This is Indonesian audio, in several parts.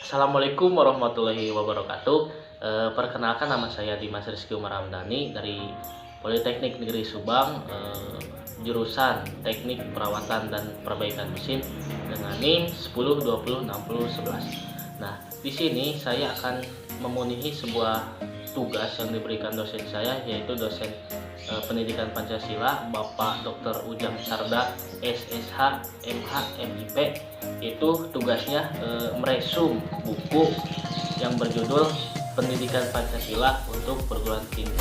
Assalamualaikum warahmatullahi wabarakatuh. Perkenalkan nama saya Dimas Rizky Umar Hamdani dari Politeknik Negeri Subang, jurusan Teknik Perawatan dan Perbaikan Mesin dengan NIM 10206011. Nah, di sini saya akan memenuhi sebuah tugas yang diberikan dosen saya, yaitu dosen Pendidikan Pancasila Bapak Dr. Ujang Sarda SSH MH MIP. Itu tugasnya meresum buku yang berjudul Pendidikan Pancasila untuk Perguruan Tinggi.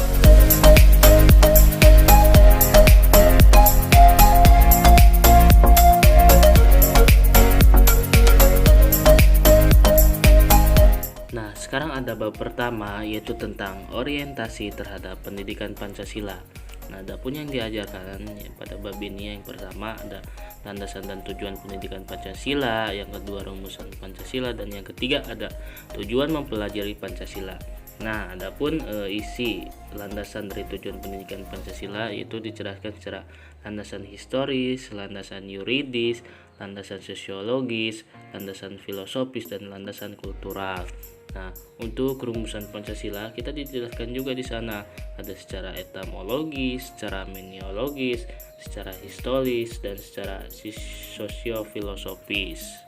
Nah, sekarang ada bab pertama, yaitu tentang orientasi terhadap pendidikan Pancasila. Nah, adapun yang diajarkan pada bab ini, yang pertama ada landasan dan tujuan pendidikan Pancasila, yang kedua rumusan Pancasila, dan yang ketiga ada tujuan mempelajari Pancasila. Nah, adapun isi landasan dari tujuan pendidikan Pancasila itu dijelaskan secara landasan historis, landasan yuridis, landasan sosiologis, landasan filosofis, dan landasan kultural. Nah, untuk rumusan Pancasila kita dijelaskan juga di sana, ada secara etimologis, secara meniologis, secara historis, dan secara sosiofilosofis.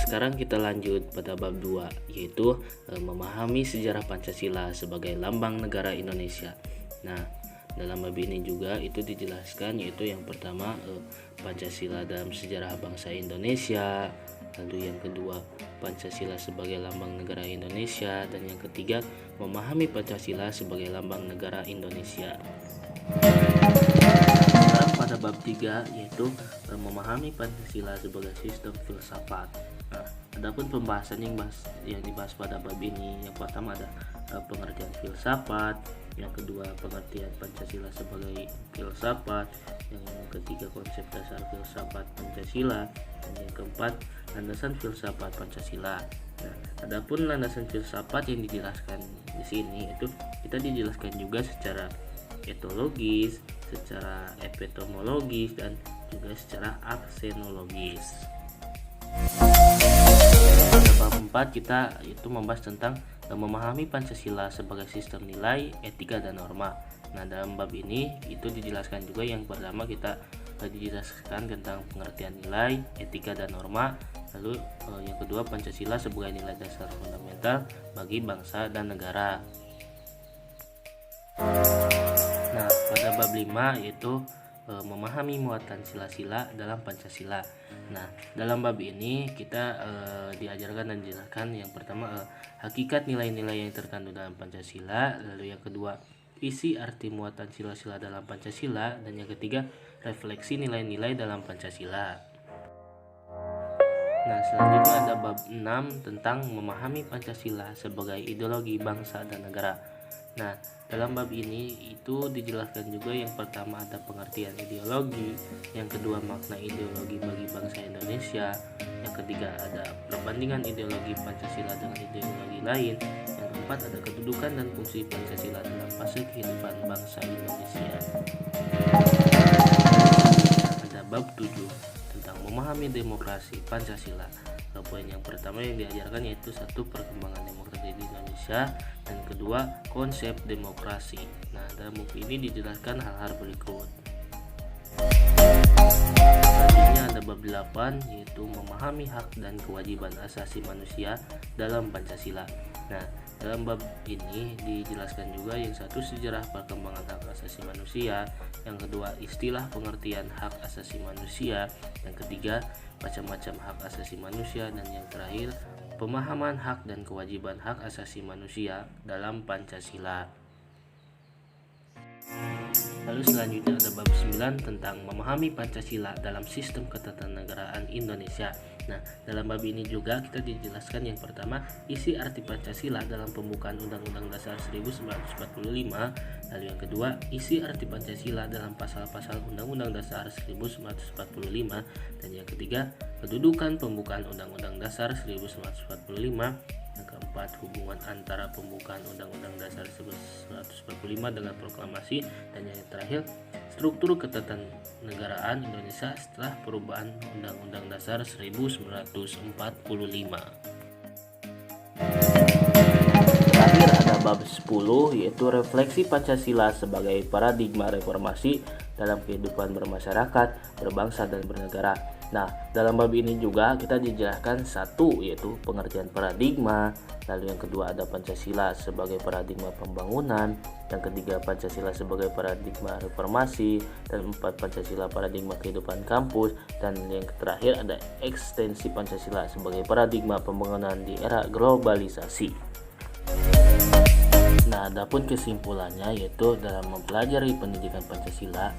Sekarang kita lanjut pada bab 2, yaitu memahami sejarah Pancasila sebagai lambang negara Indonesia. Nah, dalam bab ini juga itu dijelaskan, yaitu yang pertama Pancasila dalam sejarah bangsa Indonesia, lalu yang kedua Pancasila sebagai lambang negara Indonesia, dan yang ketiga memahami Pancasila sebagai lambang negara Indonesia. Sekarang pada bab 3, yaitu memahami Pancasila sebagai sistem filsafat. Nah, adapun pembahasan yang dibahas pada bab ini, yang pertama ada pengertian filsafat, yang kedua pengertian Pancasila sebagai filsafat, yang ketiga konsep dasar filsafat Pancasila, dan yang keempat landasan filsafat Pancasila. Nah, adapun landasan filsafat yang dijelaskan di sini itu kita dijelaskan juga secara etologis, secara epistemologis, dan juga secara aksenologis. Pada bab 4 kita itu membahas tentang memahami Pancasila sebagai sistem nilai, etika, dan norma. Nah, dalam bab ini itu dijelaskan juga, yang pertama kita dijelaskan tentang pengertian nilai, etika, dan norma. Lalu yang kedua Pancasila sebagai nilai dasar fundamental bagi bangsa dan negara. Nah, pada bab 5 yaitu memahami muatan sila-sila dalam Pancasila. Nah, dalam bab ini kita diajarkan dan dijelaskan, yang pertama hakikat nilai-nilai yang terkandung dalam Pancasila, lalu yang kedua isi arti muatan sila-sila dalam Pancasila, dan yang ketiga refleksi nilai-nilai dalam Pancasila. Nah, selanjutnya ada bab 6 tentang memahami Pancasila sebagai ideologi bangsa dan negara. Nah, dalam bab ini itu dijelaskan juga, yang pertama ada pengertian ideologi, yang kedua makna ideologi bagi bangsa Indonesia, yang ketiga ada perbandingan ideologi Pancasila dengan ideologi lain, yang keempat ada kedudukan dan fungsi Pancasila dalam fase kehidupan bangsa Indonesia. Ada bab 7 tentang memahami demokrasi Pancasila. Poin yang pertama yang diajarkan yaitu satu, perkembangan demokrasi di Indonesia, dan kedua konsep demokrasi. Nah, dalam buku ini dijelaskan hal-hal berikut. Selanjutnya ada bab 8 yaitu memahami hak dan kewajiban asasi manusia dalam Pancasila. Nah, dalam bab ini dijelaskan juga, yang satu sejarah perkembangan hak asasi manusia, yang kedua istilah pengertian hak asasi manusia, yang ketiga macam-macam hak asasi manusia, dan yang terakhir pemahaman hak dan kewajiban hak asasi manusia dalam Pancasila. Lalu selanjutnya ada bab 9 tentang memahami Pancasila dalam sistem ketatanegaraan Indonesia. Nah, dalam bab ini juga kita dijelaskan, yang pertama isi arti Pancasila dalam pembukaan Undang-Undang Dasar 1945, lalu yang kedua isi arti Pancasila dalam pasal-pasal Undang-Undang Dasar 1945, dan yang ketiga kedudukan pembukaan Undang-Undang Dasar 1945, yang keempat hubungan antara pembukaan Undang-Undang Dasar 1945 dengan proklamasi, dan yang terakhir struktur ketatanegaraan Indonesia setelah perubahan Undang-Undang Dasar 1945. Terakhir ada bab 10, yaitu refleksi Pancasila sebagai paradigma reformasi dalam kehidupan bermasyarakat, berbangsa, dan bernegara. Nah, dalam bab ini juga kita dijelaskan satu, yaitu pengertian paradigma, lalu yang kedua ada Pancasila sebagai paradigma pembangunan, yang ketiga Pancasila sebagai paradigma reformasi, dan empat Pancasila paradigma kehidupan kampus, dan yang terakhir ada ekstensi Pancasila sebagai paradigma pembangunan di era globalisasi. Nah, adapun kesimpulannya yaitu dalam mempelajari pendidikan Pancasila,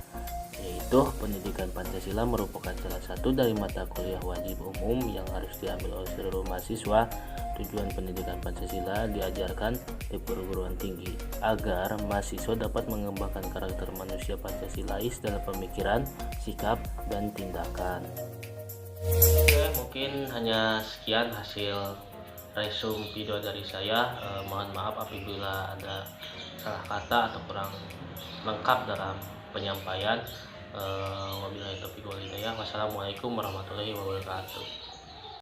yaitu pendidikan Pancasila merupakan salah satu dari mata kuliah wajib umum yang harus diambil oleh seluruh mahasiswa. Tujuan pendidikan Pancasila diajarkan di perguruan tinggi agar mahasiswa dapat mengembangkan karakter manusia Pancasilais dalam pemikiran, sikap, dan tindakan. Oke, mungkin hanya sekian hasil resume video dari saya. Mohon maaf apabila ada salah kata atau kurang lengkap dalam penyampaian. Wabillahi taufiq wal hidayah. Wassalamualaikum warahmatullahi wabarakatuh.